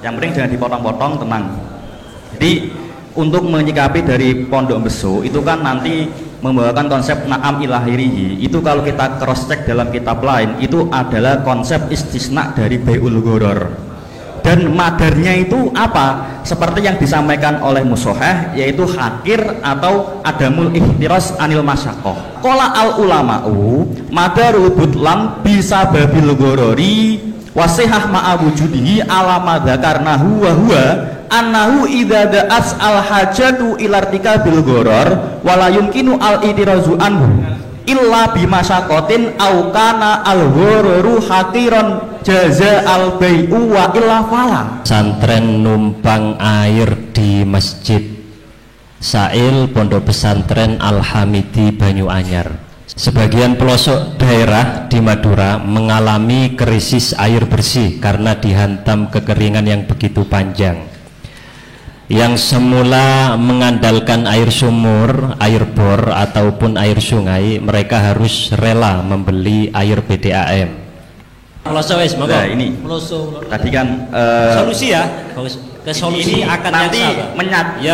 Yang penting jangan dipotong-potong, tenang. Jadi untuk menyikapi dari Pondok Beso itu kan nanti membawakan konsep na'am ilahirihi. Itu kalau kita cross check dalam kitab lain itu adalah konsep istisna dari bai'ul gharar. Dan madarnya itu apa? Seperti yang disampaikan oleh Musoheh, yaitu hakir atau adamul ihtiras anil masyakoh. Qala al ulama'u madarul butlan bisa babil gharari wasihah ma'awujudihi ala madzakarnahu wa huwa annahu idza da'as al hajatu ilartika bil gharar wala yumkinu al itirazu anhu illa bimasyakotin au kana al ghararu hakiron jaza al bai'u wa illa fala. Pesantren numpang air di Masjid Sail Pondok Pesantren Al-Hamidi Banyuanyar. Sebagian pelosok daerah di Madura mengalami krisis air bersih karena dihantam kekeringan yang begitu panjang. Yang semula mengandalkan air sumur, air bor ataupun air sungai, mereka harus rela membeli air PDAM. Nah ini tadi kan solusi ya, ke solusi ini akan nanti menyat. Ya.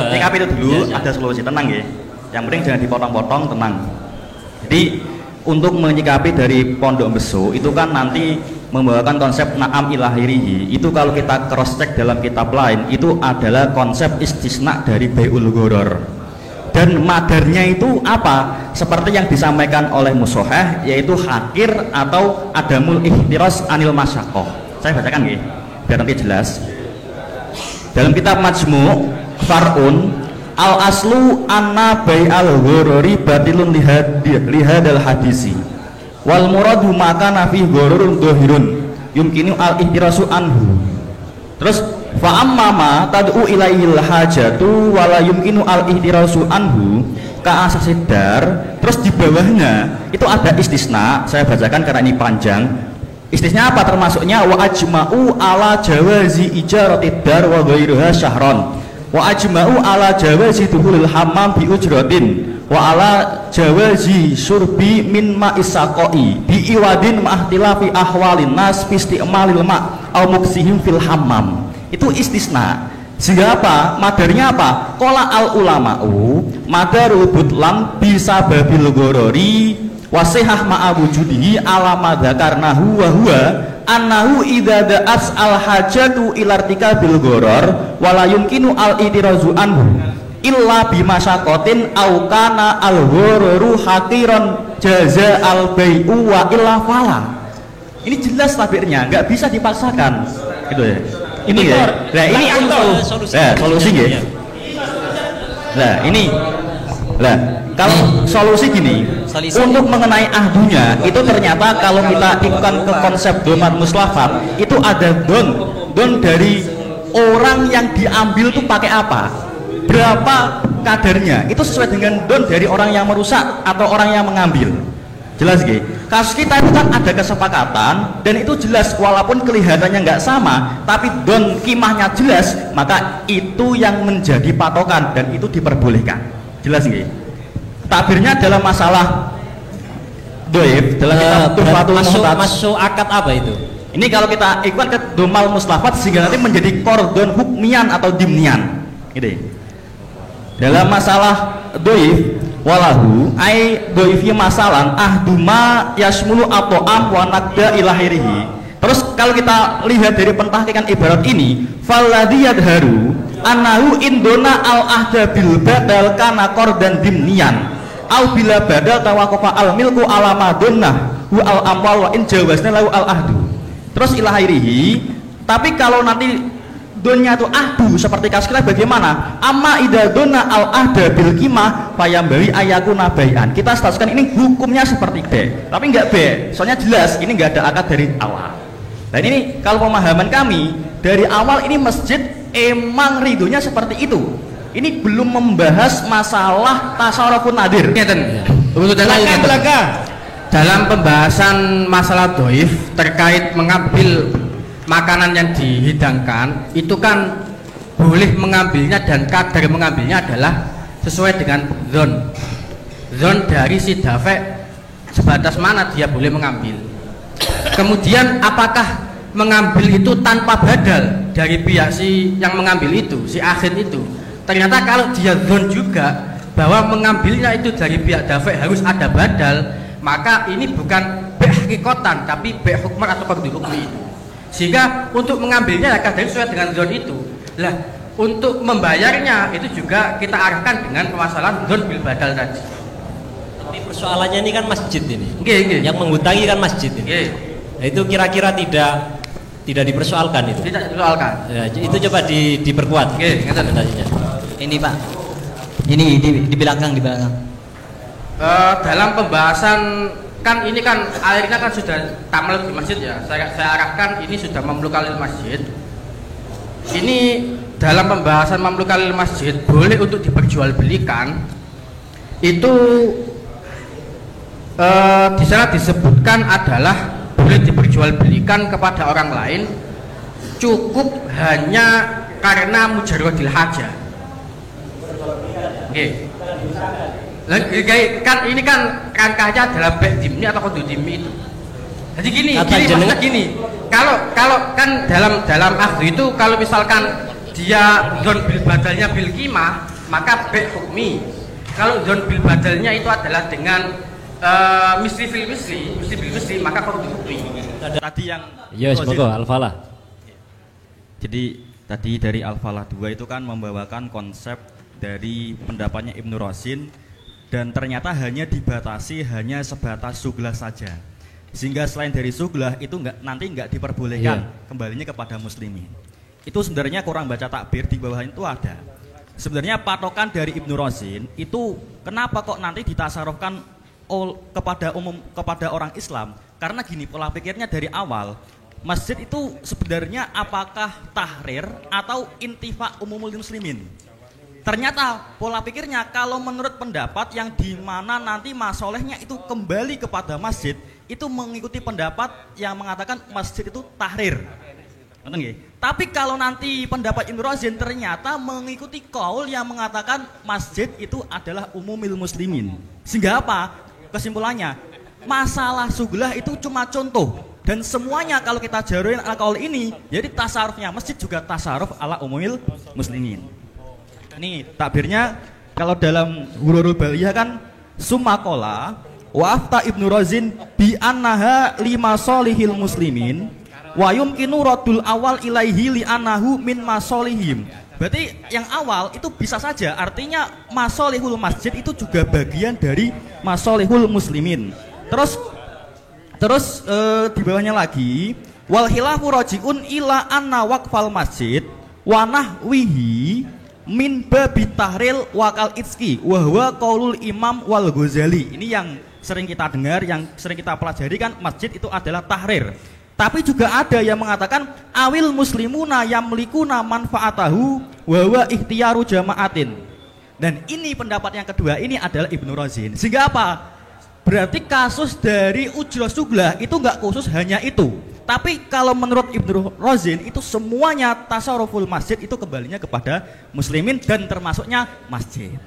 TKP itu dulu ada solusi, tenang ya. Yang penting jangan dipotong-potong, tenang. Jadi untuk menyikapi dari Pondok Beso itu kan nanti membawakan konsep na'am ilahirihi. Itu kalau kita cross check dalam kitab lain itu adalah konsep istisna dari bai'ul gharar. Dan madarnya itu apa? Seperti yang disampaikan oleh Musoheh, yaitu hakir atau adamul ihtiras anil masyakoh. Saya bacakan ya, biar nanti jelas. Dalam kitab Majmu' Far'un al aslu anna bai'al gharari batilun lihadal hadisi wal muradu maka nafi gharurun dhahirun yumkinu al ihtirasu anhu. Terus fa amma ma tad'u ilaihil hajatu wala yumkinu al ihtirasu anhu ka asasidar. Terus di bawahnya itu ada istisna, saya bacakan karena ini panjang. Istisna apa termasuknya? Wa ajma'u ala jawazi ijaratid dar wa ghairuha syahron wa ajma'u ala jawazi dukhulil hammam bi ujratin wa ala jawazi surbi min ma'is saqai bi iwadin ma'ahtilafi ahwalin nas fi isti'malil ma' au muksihim fil hammam. Itu istisna. Sehingga apa? Madarnya apa? Qala al ulama'u madarul butlan bisa babil gharari wasihah ma'awujudihi ala madzakarnahu wa huwa annahu idza da'as al hajatu ilartika bil gharar wala yumkinu al itirazu anhu illa bimasyakotin au kana al ghararu hakiron jaza al bai'u wa illa fala. Ini jelas tabirnya, nggak bisa dipaksakan gitu ya. Ini ya. Nah ini solusi ya. Nah ini kalau solusi gini, untuk mengenai ahdunya itu ternyata kalau kita ikutkan ke konsep domat muslafat itu ada don dari orang yang diambil tuh pakai apa, berapa kadarnya, itu sesuai dengan don dari orang yang merusak atau orang yang mengambil. Jelas gak? Kasus kita itu kan ada kesepakatan dan itu jelas walaupun kelihatannya nggak sama tapi don kimahnya jelas, maka itu yang menjadi patokan dan itu diperbolehkan. Jelas gak? Takbirnya dalam masalah doib dalam kitab masuk akad apa itu? Ini kalau kita ikut ke domal muslafat sehingga nanti menjadi kordon hukmian atau dimnian gitu. Dalam masalah doib walahu ai doifnya masalan ahduma yasmulu ato'am wa nakda ilahirihi. Terus kalau kita lihat dari pentahkikan ibarat ini falladhi yadharu anahu indona al ahda bil badal kana kordan dimnian au bila badal tawakofa al milku ala madonnah hu al amwal wa in jawazna lahu al ahdu. Terus ilahirihi, tapi kalau nanti donnya itu ahdu seperti kasus kita bagaimana? Amma idza donna al ahda bil qimah fayambari ayakuna bai'an. Kita statuskan ini hukumnya seperti B, tapi enggak B. Soalnya jelas ini enggak ada akad dari awal. Dan ini kalau pemahaman kami dari awal ini masjid emang ridhonya seperti itu. Ini belum membahas masalah tasarrufun nadir. Dalam pembahasan masalah doif terkait mengambil makanan yang dihidangkan itu kan boleh mengambilnya dan kadar mengambilnya adalah sesuai dengan zon dari si dafek sebatas mana dia boleh mengambil. Kemudian apakah mengambil itu tanpa badal dari pihak si yang mengambil itu, si akhir itu. Ternyata kalau dia zon juga bahwa mengambilnya itu dari pihak dafi harus ada badal, maka ini bukan be hakikotan tapi be hukman atau qadhi hukmi itu. Sehingga untuk mengambilnya ya kadang sesuai dengan zon itu. Lah, untuk membayarnya itu juga kita arahkan dengan permasalahan zon bil badal tadi. Tapi persoalannya ini kan masjid ini. Oke. Yang menghutangi kan masjid ini. Nah, itu kira-kira tidak dipersoalkan itu. Tidak dipersoalkan. Ya, itu coba diperkuat. Oke, argumentasinya. Ini Pak, ini di belakang dalam pembahasan kan ini kan akhirnya kan sudah tamal di masjid ya. Saya arahkan ini sudah mamlukalil masjid. Ini dalam pembahasan mamlukalil masjid boleh untuk diperjualbelikan. Itu di sana disebutkan adalah boleh diperjualbelikan kepada orang lain cukup hanya karena mujarrodil hajah. Oke. Kan ini kan rangkanya adalah baik dimni atau kudu dimni itu. Jadi gini, maksudnya gini. Kalau kan dalam akhir itu kalau misalkan dia zon bil badalnya bil qimah, maka baik hukmi. Kalau zon bil badalnya itu adalah dengan misli bil misli, maka kudu hukmi. Tadi yang semoga Al-Falah. Jadi tadi dari Al-Falah 2 itu kan membawakan konsep dari pendapatnya Ibnu Rosin, dan ternyata hanya dibatasi hanya sebatas suglah saja, sehingga selain dari suglah itu nanti nggak diperbolehkan kembalinya kepada muslimin. Itu sebenarnya kurang baca takbir di bawah itu ada. Sebenarnya patokan dari Ibnu Rosin itu kenapa kok nanti ditasarufkan kepada orang Islam? Karena gini, pola pikirnya dari awal masjid itu sebenarnya apakah tahrir atau intifa umumul muslimin. Ternyata pola pikirnya kalau menurut pendapat yang dimana nanti masolehnya itu kembali kepada masjid, itu mengikuti pendapat yang mengatakan masjid itu tahrir. Tapi kalau nanti pendapat Ibnu Rosin ternyata mengikuti qaul yang mengatakan masjid itu adalah umumil muslimin. Sehingga apa? Kesimpulannya, masalah suglah itu cuma contoh, dan semuanya kalau kita jaruin ala qaul ini, jadi tasarufnya masjid juga tasaruf ala umumil muslimin. Ini takbirnya kalau dalam Hururul Baliyah kan sumakola wa afta Ibnu Rozin bi annaha lima solihil muslimin wa yumkinu radul awal ilaihi li annahu min masolihim. Berarti yang awal itu bisa saja artinya masolihul masjid itu juga bagian dari masolihul muslimin. Terus di bawahnya lagi wal khilafu rajiun ila anna waqfal masjid wa nahwihi min babi tahril wakal itski wahwa qaulul imam wal Ghazali. Ini yang sering kita dengar, yang sering kita pelajari kan masjid itu adalah tahrir. Tapi juga ada yang mengatakan awil muslimuna yamlikuna manfaatahu wahwa ikhtiyaru jamaatin. Dan ini pendapat yang kedua ini adalah Ibnu Rozin. Sehingga apa? Berarti kasus dari ujrah suglah itu enggak khusus hanya itu. Tapi kalau menurut Ibnu Rozin itu semuanya tasarruful masjid itu kembalinya kepada muslimin dan termasuknya masjid.